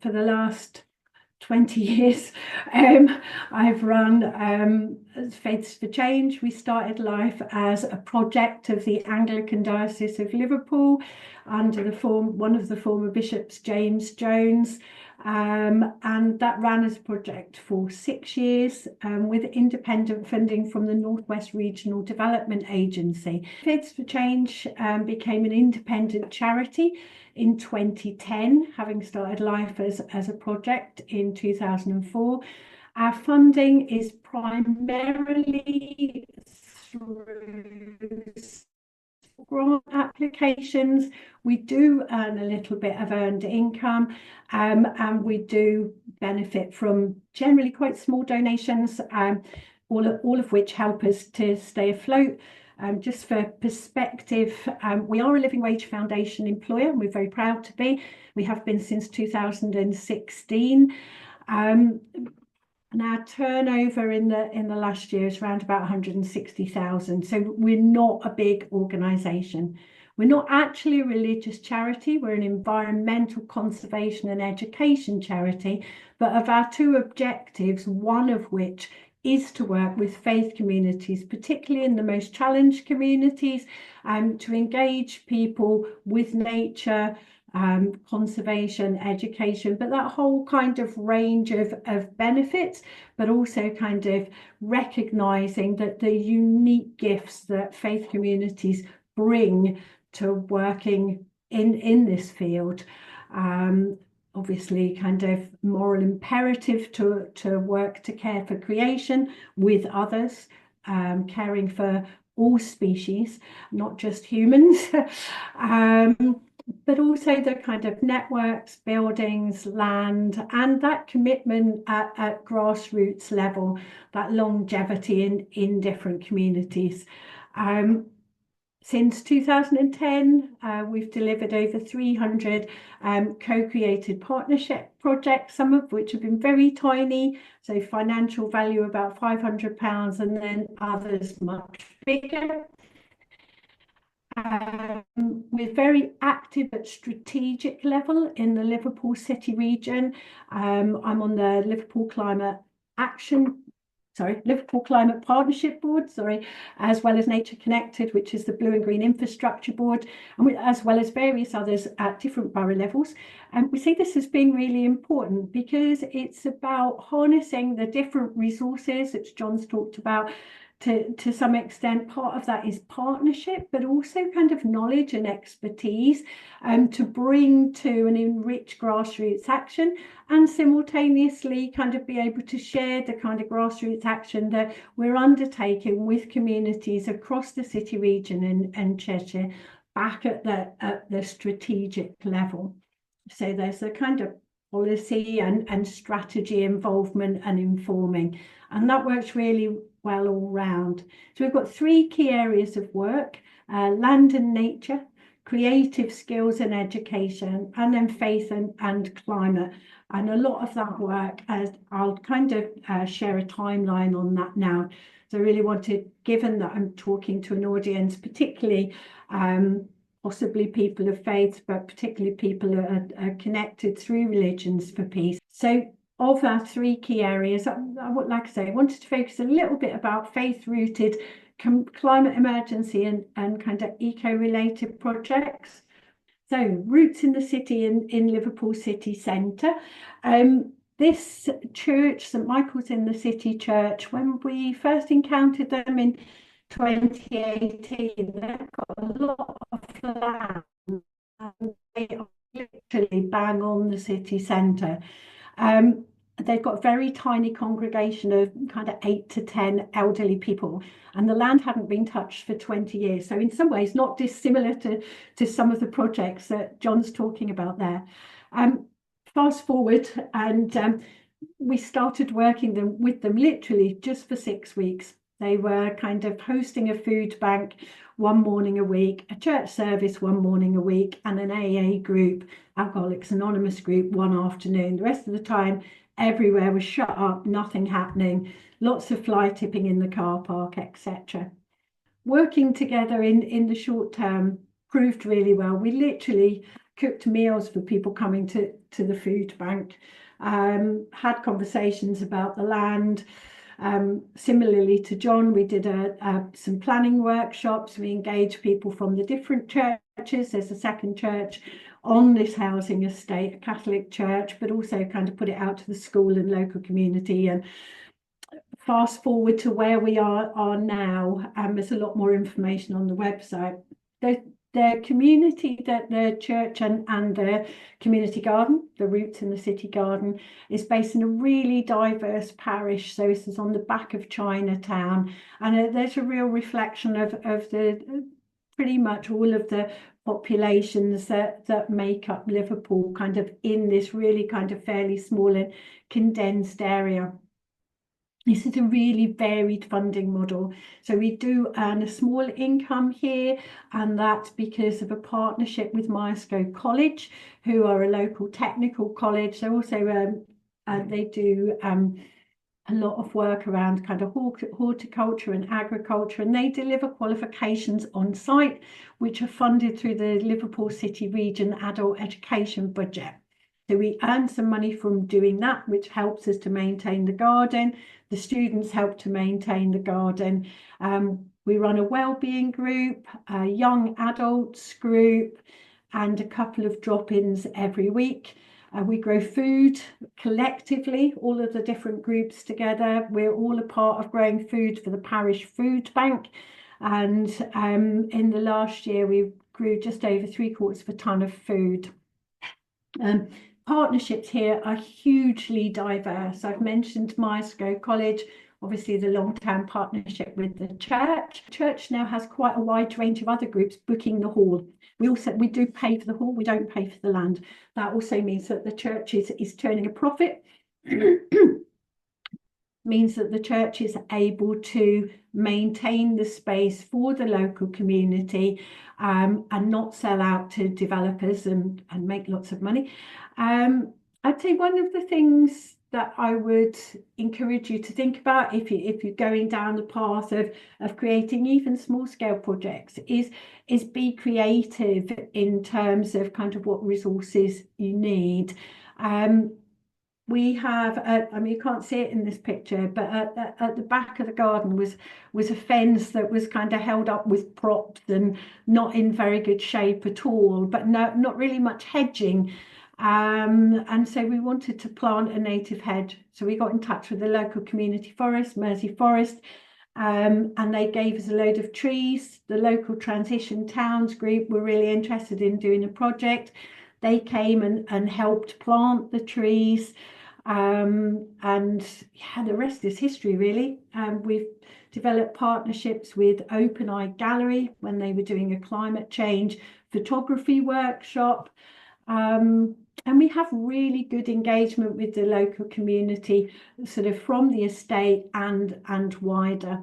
for the last 20 years, I've run Faiths for Change. We started life as a project of the Anglican Diocese of Liverpool under one of the former bishops, James Jones, and that ran as a project for 6 years with independent funding from the Northwest Regional Development Agency. Faiths for Change became an independent charity in 2010, having started life as a project in 2004. Our funding is primarily through grant applications. We do earn a little bit of earned income, and we do benefit from generally quite small donations, all of which help us to stay afloat. Just for perspective, we are a living wage foundation employer, and we're very proud to be. We have been since 2016. And our turnover in the last year is around about 160,000. So we're not a big organisation. We're not actually a religious charity. We're an environmental conservation and education charity. But of our two objectives, one of which is to work with faith communities, particularly in the most challenged communities, to engage people with nature, conservation, education, but that whole kind of range of benefits, but also kind of recognising that the unique gifts that faith communities bring to working in this field. Obviously kind of moral imperative to work to care for creation with others, caring for all species, not just humans, but also the kind of networks, buildings, land, and that commitment at grassroots level, that longevity in different communities. Since 2010, we've delivered over 300 co-created partnership projects, some of which have been very tiny, so financial value about £500, and then others much bigger. We're very active at strategic level in the Liverpool City region. I'm on the Liverpool Climate Partnership Board, as well as Nature Connected, which is the Blue and Green Infrastructure Board, and as well as various others at different borough levels. And we see this as being really important because it's about harnessing the different resources that John's talked about. To some extent, part of that is partnership, but also kind of knowledge and expertise to bring to and enrich grassroots action, and simultaneously kind of be able to share the kind of grassroots action that we're undertaking with communities across the city region and Cheshire back at the strategic level. So there's a kind of policy and strategy involvement and informing, and that works really well all round. So we've got 3 key areas of work: land and nature, creative skills and education, and then faith and climate. And a lot of that work, I'll kind of share a timeline on that now. So I really wanted, given that I'm talking to an audience, particularly possibly people of faith, but particularly people who are connected through Religions for Peace. So of our 3 key areas, I would like to say, I wanted to focus a little bit about faith-rooted climate emergency and kind of eco-related projects. So Roots in the City in Liverpool City Centre. This church, St Michael's in the City Church, when we first encountered them in 2018, they've got a lot of land, and they are literally bang on the city centre. They've got a very tiny congregation of kind of 8 to 10 elderly people, and the land hadn't been touched for 20 years. So in some ways, not dissimilar to some of the projects that John's talking about there. Fast forward, and we started working with them literally just for 6 weeks. They were kind of hosting a food bank one morning a week, a church service one morning a week, and an AA group, Alcoholics Anonymous group, one afternoon. The rest of the time, everywhere was shut up, nothing happening, lots of fly tipping in the car park, etc. Working together in the short term proved really well. We literally cooked meals for people coming to the food bank, had conversations about the land. Similarly to John, we did some planning workshops. We engaged people from the different churches. There's a second church on this housing estate, a Catholic church, but also kind of put it out to the school and local community. And fast forward to where we are now, there's a lot more information on the website. The community, that the church and the community garden, the Roots in the City Garden, is based in a really diverse parish. So this is on the back of Chinatown, and there's a real reflection of the pretty much all of the populations that make up Liverpool, kind of in this really kind of fairly small and condensed area. This is a really varied funding model. So we do earn a small income here, and that's because of a partnership with Myerscough College, who are a local technical college. So also they do a lot of work around kind of horticulture and agriculture, and they deliver qualifications on site, which are funded through the Liverpool City Region Adult Education budget. So we earn some money from doing that, which helps us to maintain the garden. The students help to maintain the garden. We run a wellbeing group, a young adults group, and a couple of drop-ins every week. We grow food collectively, all of the different groups together. We're all a part of growing food for the parish food bank. And in the last year, we grew just over 3/4 of a tonne of food. Partnerships here are hugely diverse. I've mentioned Myerscough College, obviously the long-term partnership with the church. The church now has quite a wide range of other groups booking the hall. We do pay for the hall, we don't pay for the land. That also means that the church is turning a profit. Means that the church is able to maintain the space for the local community and not sell out to developers and make lots of money. I'd say one of the things that I would encourage you to think about if you're going down the path of creating even small scale projects is be creative in terms of kind of what resources you need. We have, I mean, you can't see it in this picture, but at the back of the garden was a fence that was kind of held up with props and not in very good shape at all, but not really much hedging. And so we wanted to plant a native hedge. So we got in touch with the local community forest, Mersey Forest, and they gave us a load of trees. The local Transition Towns group were really interested in doing a project. They came and helped plant the trees. And yeah, the rest is history, really. We've developed partnerships with Open Eye Gallery when they were doing a climate change photography workshop. And we have really good engagement with the local community, sort of from the estate and wider.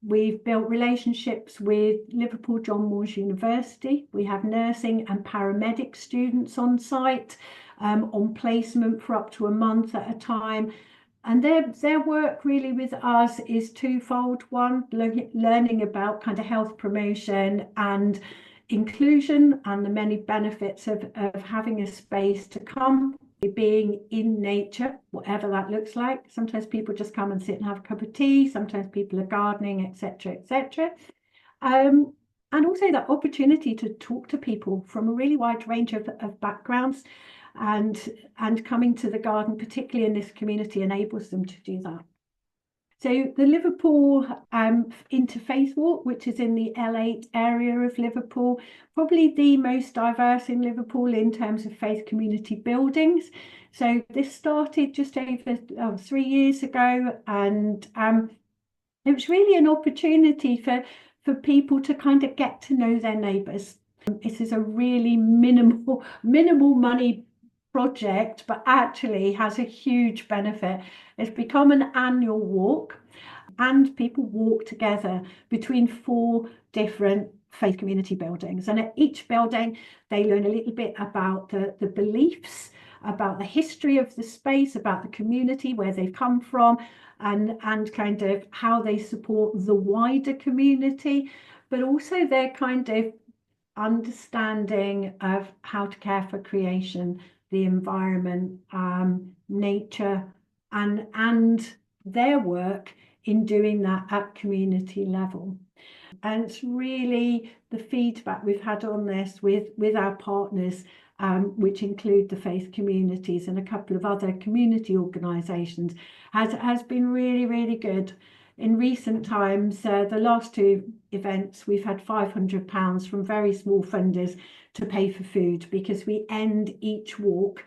We've built relationships with Liverpool John Moores University. We have nursing and paramedic students on site, on placement for up to a month at a time. And their work really with us is twofold. One, learning about kind of health promotion and inclusion and the many benefits of having a space to come, being in nature, whatever that looks like. Sometimes people just come and sit and have a cup of tea. Sometimes people are gardening, etc., etc. And also that opportunity to talk to people from a really wide range of backgrounds, and coming to the garden, particularly in this community, enables them to do that. So the Liverpool Interfaith Walk, which is in the L8 area of Liverpool, probably the most diverse in Liverpool in terms of faith community buildings. So this started just over 3 years ago, and it was really an opportunity for people to kind of get to know their neighbours. This is a really minimal money project, but actually has a huge benefit. It's become an annual walk, and people walk together between 4 different faith community buildings, and at each building they learn a little bit about the beliefs, about the history of the space, about the community, where they've come from, and kind of how they support the wider community, but also their kind of understanding of how to care for creation, the environment, nature, and their work in doing that at community level. And it's really the feedback we've had on this with our partners, which include the faith communities and a couple of other community organisations, has been really, really good. In recent times, the last two events, we've had £500 from very small funders to pay for food, because we end each walk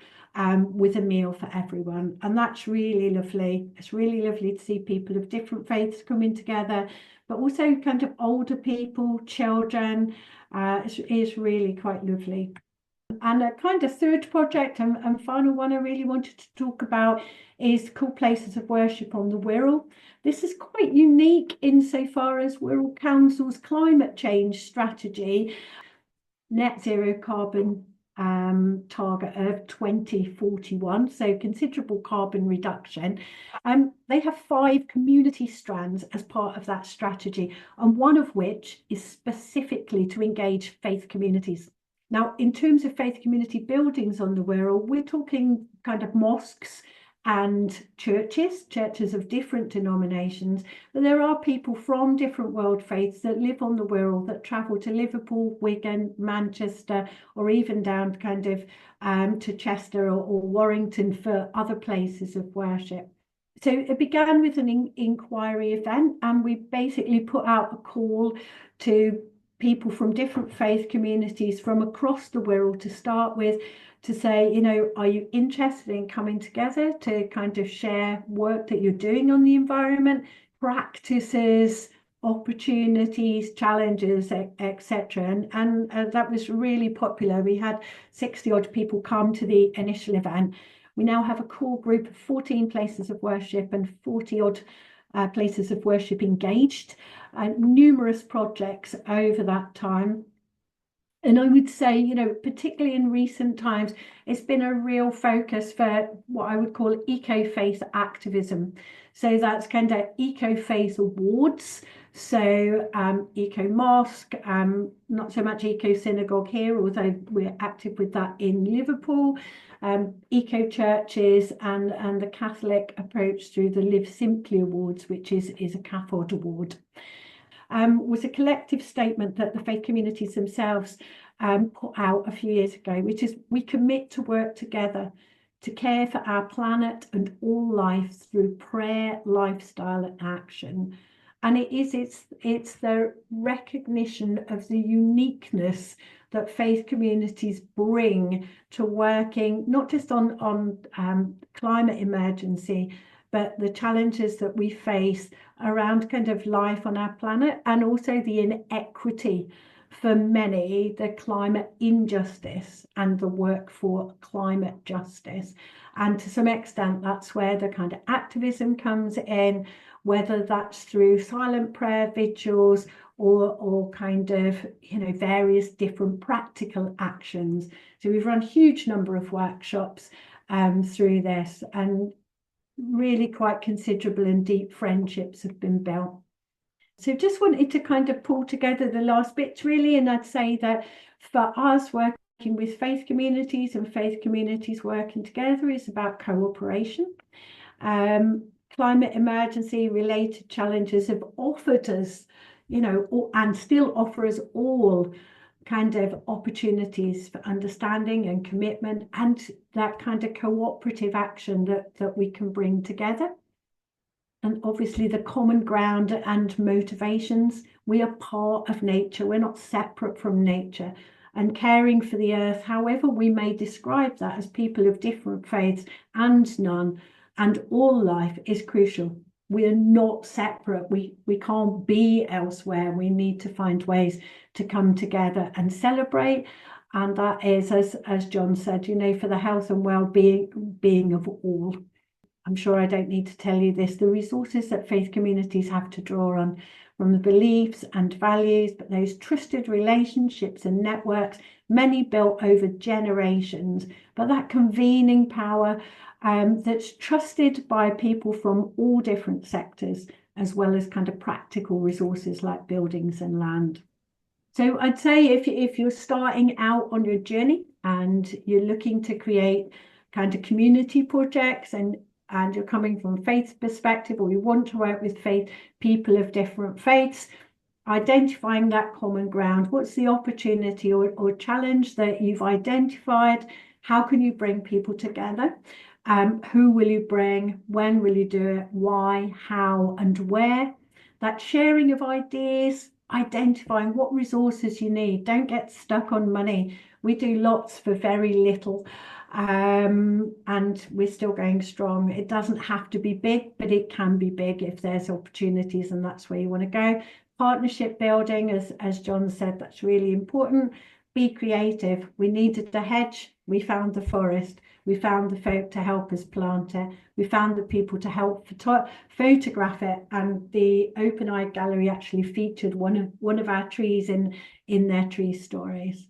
with a meal for everyone. And that's really lovely. It's really lovely to see people of different faiths coming together, but also kind of older people, children. It's really quite lovely. And a kind of third project and final one I really wanted to talk about is called Places of Worship on the Wirral. This is quite unique insofar as Wirral Council's climate change strategy, net zero carbon target of 2041, so considerable carbon reduction. They have 5 community strands as part of that strategy, and one of which is specifically to engage faith communities. Now, in terms of faith community buildings on the Wirral, we're talking kind of mosques and churches of different denominations, but there are people from different world faiths that live on the Wirral, that travel to Liverpool, Wigan, Manchester, or even down kind of to Chester or Warrington for other places of worship. So it began with an inquiry event, and we basically put out a call to people from different faith communities from across the Wirral to start with, to say, you know, are you interested in coming together to kind of share work that you're doing on the environment, practices, opportunities, challenges, etc. And that was really popular. We had 60 odd people come to the initial event. We now have a core group of 14 places of worship and 40 odd places of worship engaged, and numerous projects over that time. And I would say, you know, particularly in recent times, it's been a real focus for what I would call eco-faith activism. So that's kind of eco-faith awards. So eco mosque, not so much eco synagogue here, although we're active with that in Liverpool, eco churches, and the Catholic approach through the Live Simply Awards, which is a CAFOD award. Was a collective statement that the faith communities themselves put out a few years ago, which is, we commit to work together to care for our planet and all life through prayer, lifestyle, and action. And it's the recognition of the uniqueness that faith communities bring to working not just on climate emergency, but the challenges that we face around kind of life on our planet, and also the inequity for many, the climate injustice and the work for climate justice. And to some extent, that's where the kind of activism comes in, whether that's through silent prayer vigils or kind of, you know, various different practical actions. So we've run a huge number of workshops through this, and really quite considerable and deep friendships have been built. So just wanted to kind of pull together the last bits really, and I'd say that for us, working with faith communities and faith communities working together is about cooperation. Climate emergency related challenges have offered us, you know, and still offer us all kind of opportunities for understanding and commitment, and that kind of cooperative action that we can bring together. And obviously the common ground and motivations, we are part of nature, we're not separate from nature, and caring for the earth, however we may describe that as people of different faiths and none, and all life, is crucial. We're not separate. We can't be elsewhere. We need to find ways to come together and celebrate. And that is, as John said, you know, for the health and well-being of all. I'm sure I don't need to tell you this, the resources that faith communities have to draw on, from the beliefs and values, but those trusted relationships and networks, many built over generations, but that convening power that's trusted by people from all different sectors, as well as kind of practical resources like buildings and land. So I'd say if you're starting out on your journey and you're looking to create kind of community projects, and you're coming from a faith perspective, or you want to work with people of different faiths, identifying that common ground. What's the opportunity or challenge that you've identified? How can you bring people together? Who will you bring? When will you do it? Why, how, and where? That sharing of ideas, identifying what resources you need. Don't get stuck on money. We do lots for very little, and we're still going strong. It doesn't have to be big, but it can be big if there's opportunities, and that's where you want to go. Partnership building, as John said, that's really important. Be creative. We needed a hedge. We found the forest. We found the folk to help us plant it. We found the people to help photograph it. And the Open Eye Gallery actually featured one of our trees in their tree stories.